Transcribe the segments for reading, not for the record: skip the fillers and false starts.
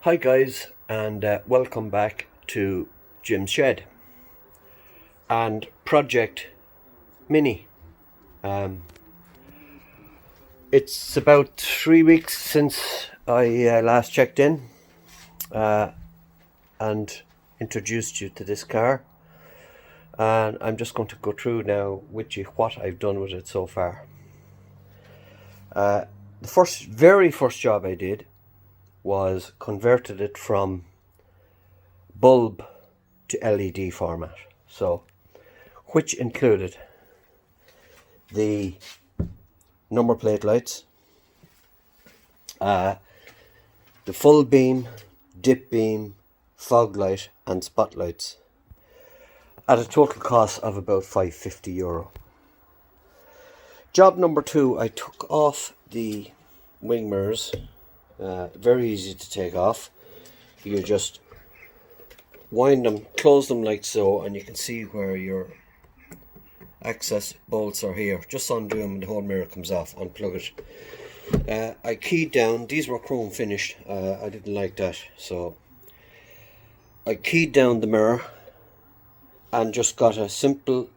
Hi guys, and welcome back to Jim's Shed and Project Mini. It's about 3 weeks since I last checked in and introduced you to this car, and I'm just going to go through now with you what I've done with it so far. The very first job I did was converted it from bulb to LED format, so which included the number plate lights, the full beam, dip beam, fog light and spotlights at a total cost of about €550. Job number 2, I took off the wing mirrors. Very easy to take off. You just wind them, close them like so, and you can see where your access bolts are here. Just undo them and the whole mirror comes off. Unplug it. I keyed down, these were chrome finished. I didn't like that, so I keyed down the mirror and just got a simple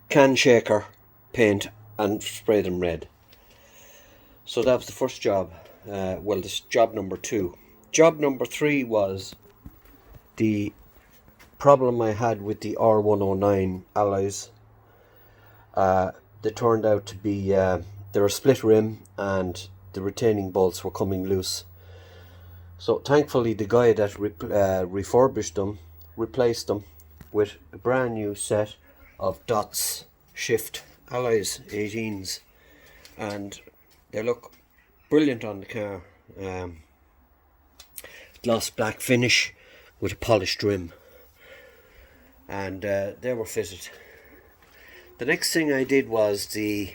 can shaker paint and sprayed them red. So that was the first job. Well, this job number 2. Job number 3 was the problem I had with the R109 alloys. They turned out to be they were split rim and the retaining bolts were coming loose. So thankfully the guy that refurbished them replaced them with a brand new set of Dots Shift alloys 18s, and they look brilliant on the car. Gloss black finish with a polished rim, and they were fitted. The next thing I did was the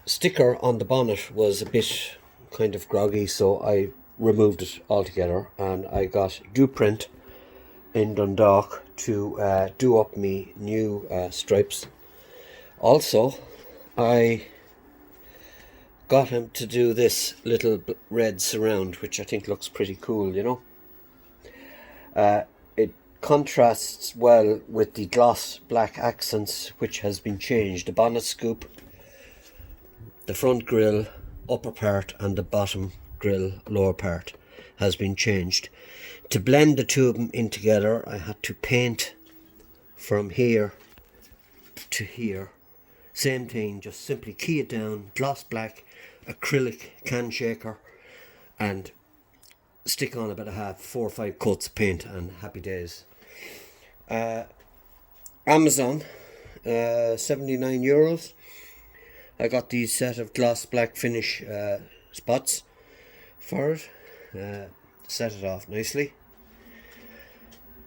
sticker on the bonnet was a bit kind of groggy, so I removed it altogether, and I got Duprint in Dundalk to do up me new stripes. Also, I got him to do this little red surround, which I think looks pretty cool, you know. It contrasts well with the gloss black accents, which has been changed. The bonnet scoop, the front grille upper part and the bottom grille lower part has been changed. To blend the two of them in together, I had to paint from here to here. Same thing, just simply key it down, gloss black, acrylic can shaker, and stick on about 4 or 5 coats of paint, and happy days. Amazon, €79. I got these set of gloss black finish spots for it. Set it off nicely.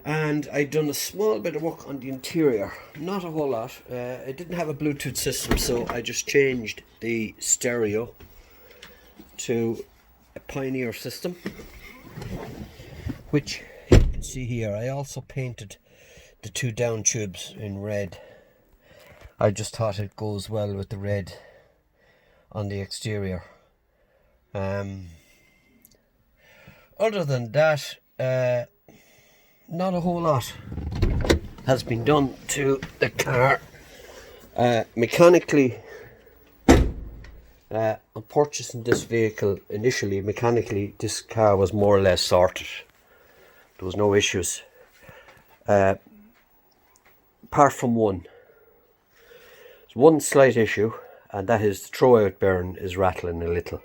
And I'd done a small bit of work on the interior, not a whole lot. It didn't have a Bluetooth system, so I just changed the stereo to a Pioneer system, which you can see here. I also painted the 2 down tubes in red. I just thought it goes well with the red on the exterior. Other than that, not a whole lot has been done to the car. Mechanically, on purchasing this vehicle initially, mechanically this car was more or less sorted. There was no issues, apart from one. There's one slight issue, and that is the throwout bearing is rattling a little.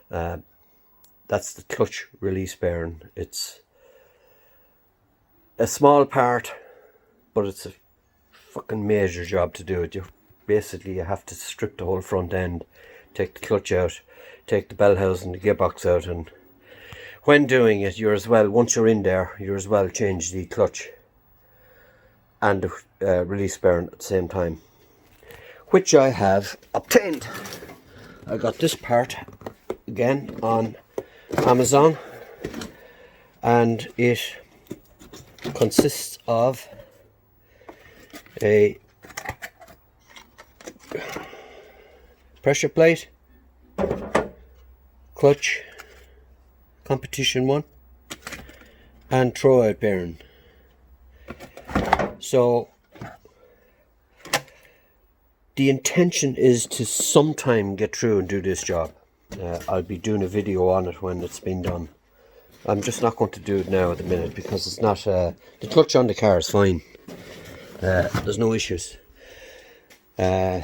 That's the clutch release bearing. It's a small part, but it's a fucking major job to do it. You have to strip the whole front end, take the clutch out, take the bell housing, the gearbox out, and when doing it, once you're in there, you're as well change the clutch and the release bearing at the same time, which I have obtained. I got this part again on Amazon, and it consists of a pressure plate, clutch, competition one, and throw out bearing. So the intention is to sometime get through and do this job. I'll be doing a video on it when it's been done. I'm just not going to do it now at the minute because it's not, the clutch on the car is fine. There's no issues. The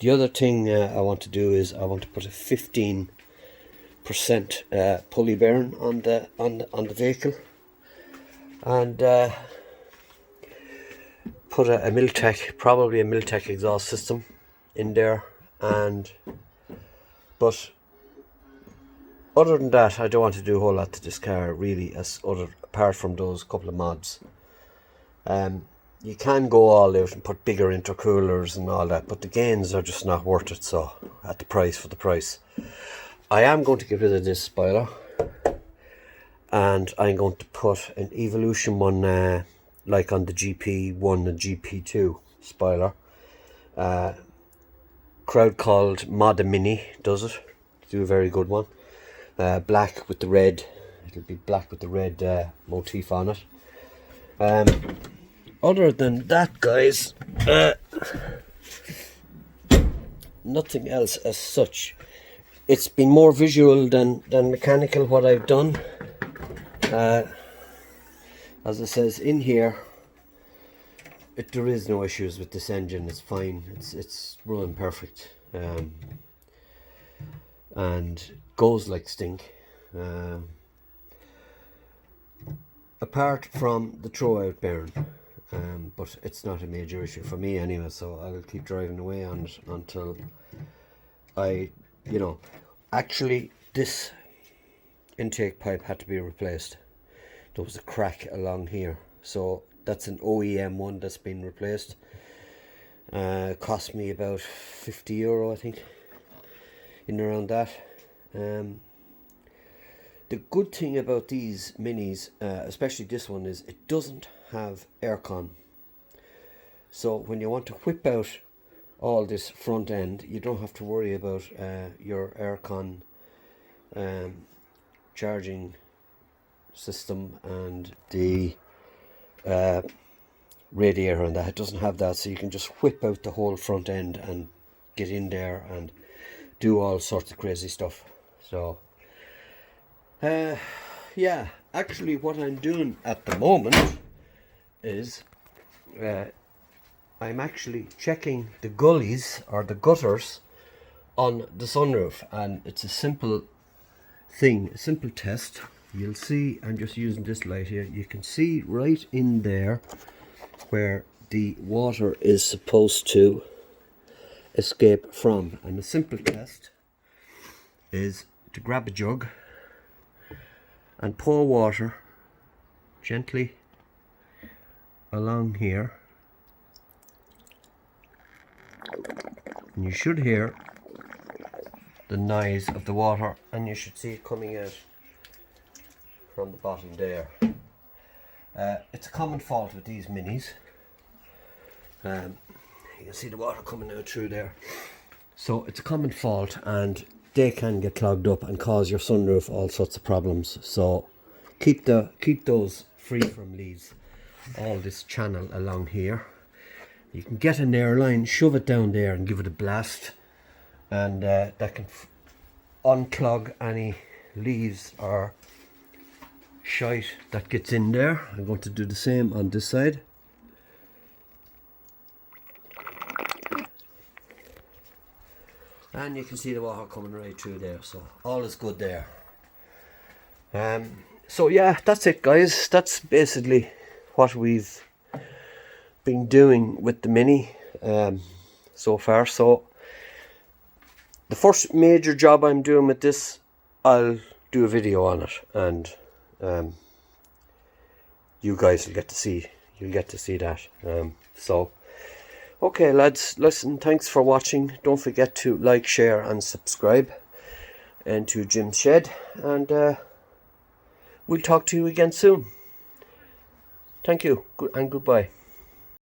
other thing I want to do is I want to put a 15% pulley bearing on the vehicle, and put a Miltech, probably a Miltech exhaust system in there. But other than that, I don't want to do a whole lot to this car really, apart from those couple of mods. You can go all out and put bigger intercoolers and all that, but the gains are just not worth it. So at the price for the price, I am going to get rid of this spoiler, and I'm going to put an Evolution one, like on the GP1 and GP2 spoiler. Crowd called Mod Mini does it. Do a very good one. Black with the red. It'll be black with the red motif on it. Other than that, guys, nothing else as such. It's been more visual than mechanical what I've done. As it says in here, there is no issues with this engine. It's fine. It's running perfect, and goes like stink. Apart from the throw out bearing, but it's not a major issue for me anyway. So I'll keep driving away on it until actually this intake pipe had to be replaced. There was a crack along here, so that's an OEM one that's been replaced. Cost me about €50, I think, in around that. The good thing about these minis, especially this one, is it doesn't have aircon. So when you want to whip out all this front end, you don't have to worry about your aircon charging system and the radiator and that. It doesn't have that, so you can just whip out the whole front end and get in there and do all sorts of crazy stuff. So yeah, actually what I'm doing at the moment is I'm actually checking the gullies or the gutters on the sunroof, and it's a simple thing, a simple test. You'll see, I'm just using this light here, you can see right in there where the water is supposed to escape from. And the simple test is to grab a jug and pour water gently along here, and you should hear the noise of the water, and you should see it coming out from the bottom there. It's a common fault with these minis. You can see the water coming out through there. So it's a common fault, and they can get clogged up and cause your sunroof all sorts of problems. So keep those free from leads. All this channel along here, you can get an air line, shove it down there and give it a blast, and that can unclog any leaves or shite that gets in there. I'm going to do the same on this side. And you can see the water coming right through there, so all is good there. So yeah, that's it, guys. That's basically what we've been doing with the Mini so far. So the first major job I'm doing with this, I'll do a video on it, and you guys will get to see. You'll get to see that. So okay, lads, listen, thanks for watching. Don't forget to like, share and subscribe into Jim's Shed, and we'll talk to you again soon. Thank you and goodbye.